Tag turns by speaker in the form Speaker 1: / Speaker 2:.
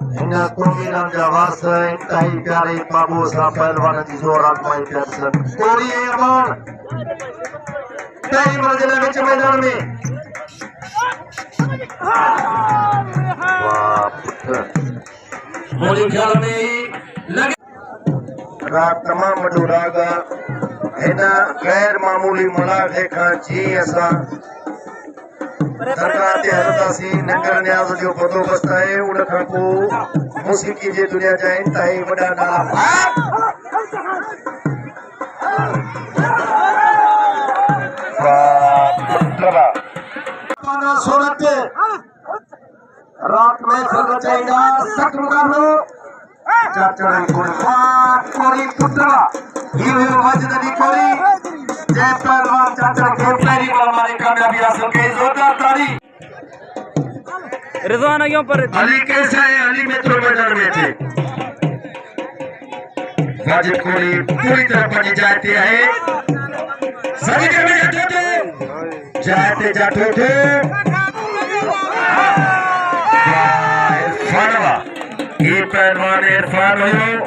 Speaker 1: हिना कोमिना जवास इंतहाई प्यारे बाबू सा पहलवान जी जोर आजमाई प्यारसन कोरी अरमान कई मंजिल विच मैदान में वाह पुत्र
Speaker 2: मुझे ख्याल में लगे
Speaker 1: रात तमाम वॾो राग हिन गैर मामूली मुलाक़े खां जी असां दरगाह ते हलंदासीं नंगर न्याज़ जो बंदोबस्त आहे उन खां पोइ मौसीक़ी जे दुनिया जा इंतहाई वॾा नाला सूरत रात में खेलना चाहिए सख्त मुकाबलो चाचड़ कोरी पुत्र ये वजदी कोरी जय पहलवान चाचड़ के
Speaker 2: पहली बार हमारी कामयाबी हासिल की जोरदार ताली
Speaker 3: रिजवान आगे पर
Speaker 1: अली कैसा है अली मित्रों मैदान में थे वाजिद कोहली पूरी तरह पनी जाते हैं सभी के में जाते थे इरफान ये पहलवान इरफान हो